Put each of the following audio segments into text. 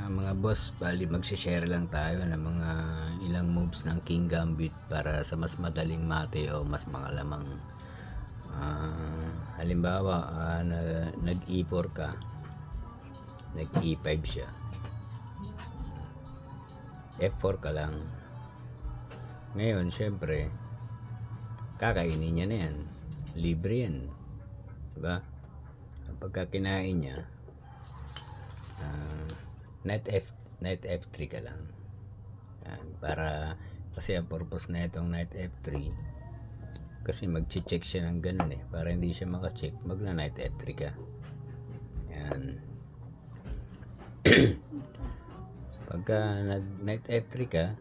Mga boss, bali magse-share lang tayo ng mga ilang moves ng King Gambit para sa mas madaling mate o mas mangalamang. Halimbawa, nag-E4 ka, nag-E5 siya, F4 ka lang. Ngayon, syempre, kakainin niya na yan. Libre yan. Diba? Pagka kinain niya, knight F3 ka lang. Yan, para kasi ang purpose na itong knight F3 kasi mag-check siya ng ganun para hindi siya maka-check, knight F3 ka. Yan. Pagka nag knight F3 ka,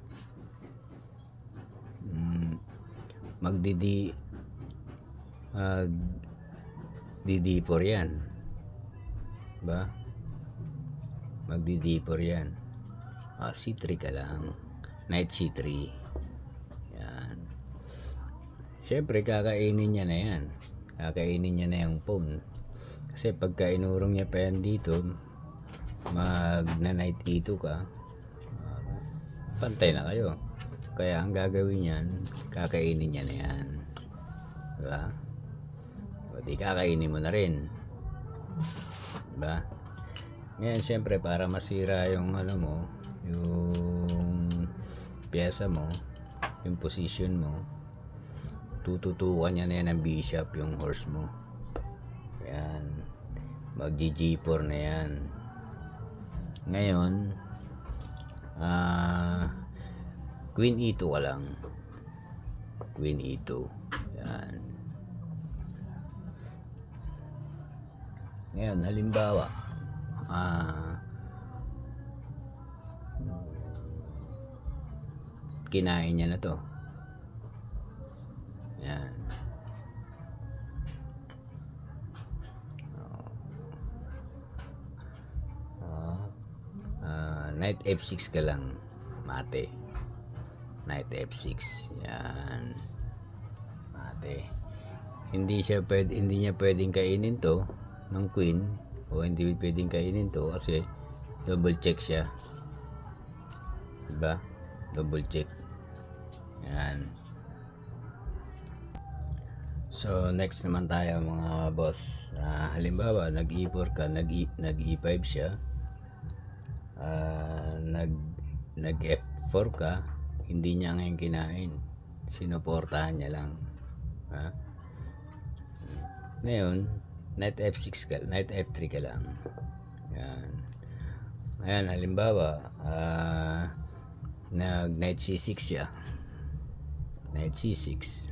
DD4 yan, ba? Magdi-D4 yan. C3 ka lang, knight C3. Yan. Syempre kakainin niya na yan. Kakainin niya na yung pawn. Kasi pagka inurong niya pa yan dito, knight E2 ka, pantay na kayo. Kaya ang gagawin niyan, kakainin niya na yan. Diba? O di kakainin mo na rin. Diba? Ngayon syempre para masira yung mo, yung pyesa mo, yung position mo, tututukan niya na yan ng bishop yung horse mo. Yan. Mag-G4 na yan. Ngayon, Queen E2 ka lang. Queen E2. Yan. Ngayon, halimbawa, kinain niya na to. Yan. Knight F6 ka lang, mate. Knight F6. Yan. Mate. Hindi niya pwedeng kainin to ng queen, o hindi pwedeng kainin to kasi double check siya. Diba? Double check. Yan. So next naman tayo mga boss. Halimbawa nag-E4 ka, nag-E5 siya, nag-F4 ka, hindi niya ngayon kinain, sinuportahan niya lang. Ngayon knight F6 ka, knight F3 ka lang. Yan. Ayan, halimbawa knight C6 siya, knight C6.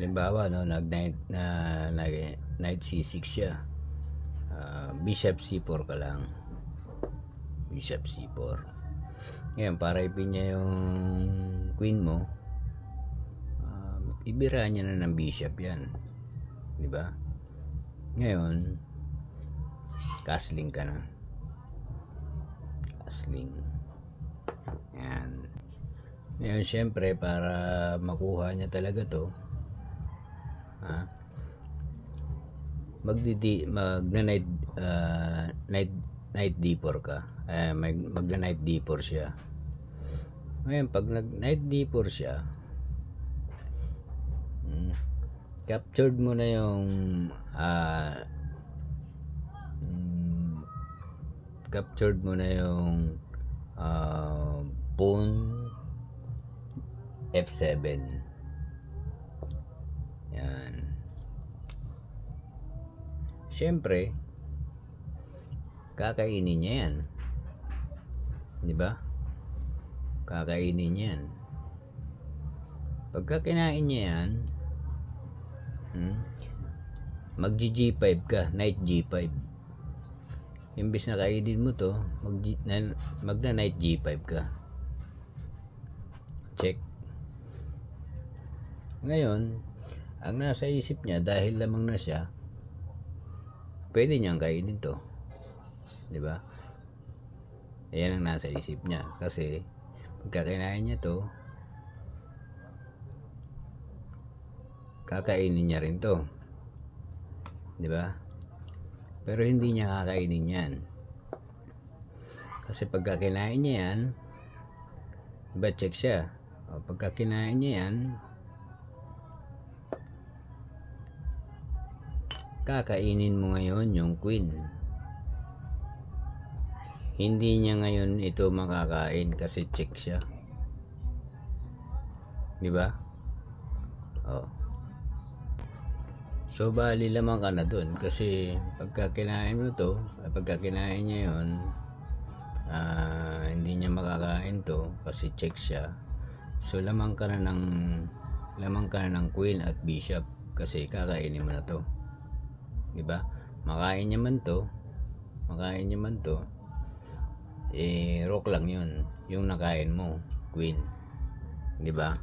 Halimbawa knight C6 siya, bishop C4 ka lang, bishop C4. Ngayon para ipin niya yung queen mo, ibira niya na ng bishop yan, di ba? Ngayon castling ka na, castling. Yan. Ngayon syempre para makuha niya talaga to, knight D4 ka, knight D4 siya. Ngayon pag knight D4 siya, captured mo na yung pawn F7. Yan. Siyempre kakainin niya yan, di ba? Kakainin niya yan. Pagka kinain niya yan, mag-G5 ka, knight G5. Imbis na kainin mo to, mag-knight G5 ka. Check. Ngayon, ang nasa isip niya, dahil lamang na siya, pwede niyang kainin to, di ba? Ayan ang nasa isip niya kasi pagka kinain niya to, kakainin niya rin to, di ba? Pero hindi niya kakainin yan, kasi pagka kinain niya yan, diba, check siya, pagka kinain niya yan, kakainin mo ngayon yung queen. Hindi niya ngayon ito makakain kasi check siya, di ba? So bali lamang ka na dun, kasi pagka kinain mo to, pagka kinain niya yun, hindi niya makakain to kasi check siya. So lamang ka na ng queen at bishop kasi kakainin mo na to, di ba? Makain niya man to, rock lang yun yung nakain mo, queen, di ba?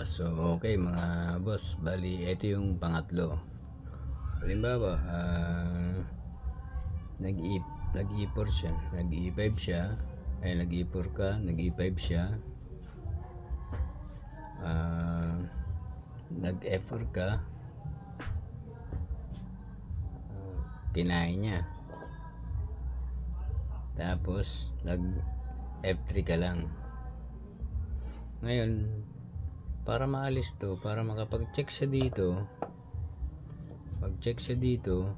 So okay mga boss, bali ito yung pangatlo. Halimbawa, nag-e4 siya, nag-e5 siya, nag-e4 ka, nag-e5 siya, nag-f4 ka, kinain niya, tapos nag-f3 ka lang. Ngayon, para maalis to, para makapag-check siya dito, pag-check siya dito,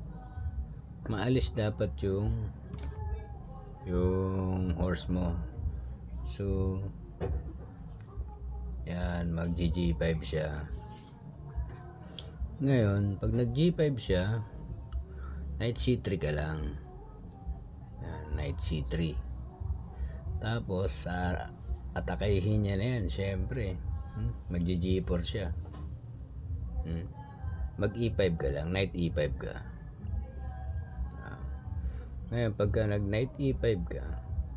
maalis dapat yung horse mo. So yan, mag G5 siya. Ngayon, pag nag G5 siya, knight C3 ka lang. Yan, knight C3. Tapos atakayin niya na yan, syempre. Mag G4 siya. Mag E5 ka lang, knight E5 ka. Ngayon, pagka nag knight E5 ka,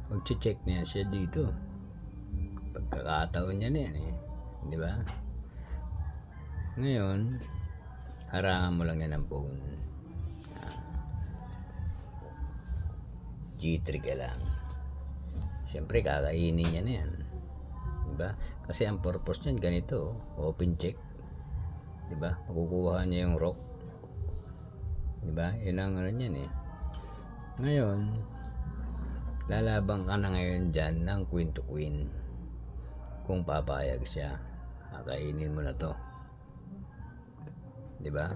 mag-check na yan siya dito. Pagkakataon niya na yan di ba? Ngayon, harangan mo lang yan ng pawn. G3 ka lang. Siyempre, kakainin niya na yan, di ba? Kasi ang purpose niyan ganito, open check, di ba? Makukuha niya yung rook, di ba? Yun ang ano niyan Ngayon, lalabang ka na ngayon dyan ng queen to queen. Kung papayag siya, kakainin mo na to, di ba?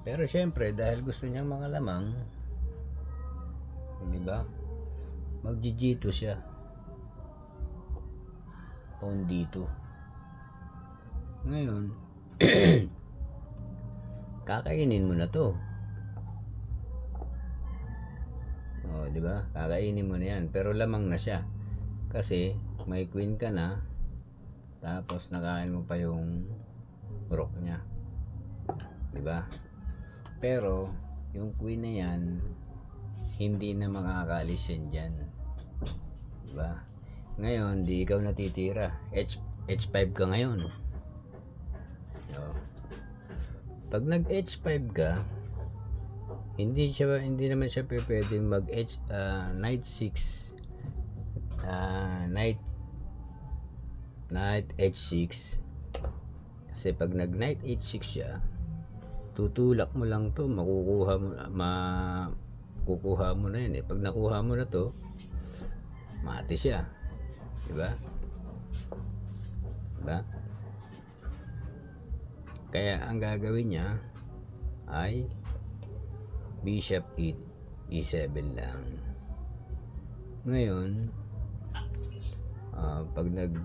Pero syempre, dahil gusto niyang mga lamang, di ba? Mag G2 siya, pawn D2. Ngayon, kakainin mo na to. Di ba? Kakainin mo na yan, pero lamang na siya. Kasi may queen ka na, tapos nakain mo pa yung rook niya. Di ba? Pero yung queen na yan, hindi na makakaalis yan dyan. Di ba? Ngayon, di ikaw natitira. H5 ka ngayon. Pag nag H5 ka, hindi naman siya pwedeng mag knight 6, knight H6. Kasi pag nag knight H6 siya, tutulak mo lang to, kukuha mo na yan Pag nakuha mo na to, mati siya, di ba? Kaya ang gagawin niya ay bishop E7 lang. Ngayon, pag nag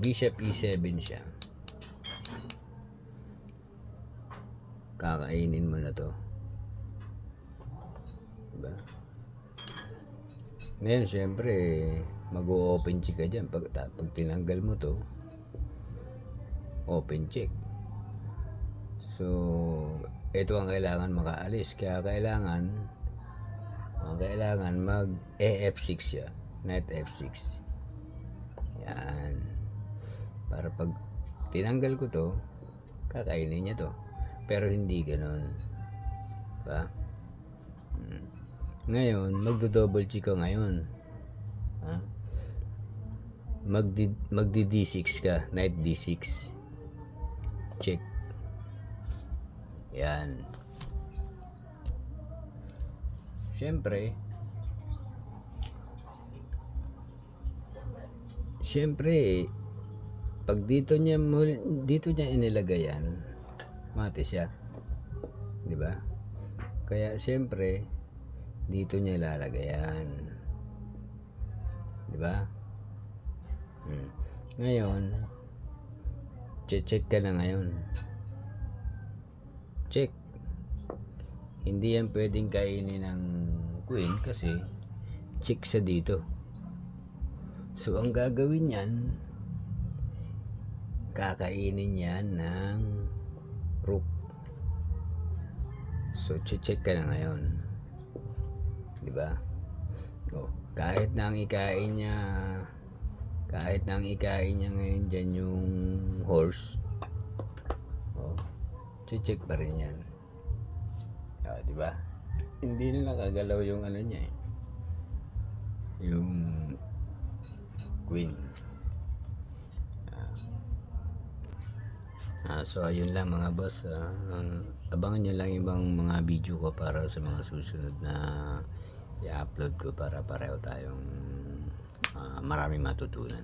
bishop E7 siya, kakainin mo na to, diba? Ngayon syempre mag-open check ka dyan. Pag tinanggal mo to, open check. So ito ang kailangan makaalis, kaya kailangan mag AF6 siya, knight F6. Yan, para pag tinanggal ko to, kakainin niya to. Pero hindi ganoon, ba? Ngayon magdo-double check ka ngayon, magdi D6 ka, knight D6. Check. Yan. Siyempre, pag dito niya inilagay yan, mati siya. 'Di ba? Kaya siyempre, dito niya ilalagay yan. 'Di ba? Ngayon, check ka na ngayon. Check. Hindi yan pwedeng kainin ng queen kasi check sa dito. So, ang gagawin yan, kakainin yan ng rook. So, check ka na ngayon. Diba? O, kahit na ang ikain niya ngayon dyan yung horse, check pa rin yan. Diba? Hindi na nakagalaw yung ano niya eh. Yung queen. So ayun lang mga boss. Abangan nyo lang ibang mga video ko para sa mga susunod na i-upload ko para pareho tayong maraming matutunan.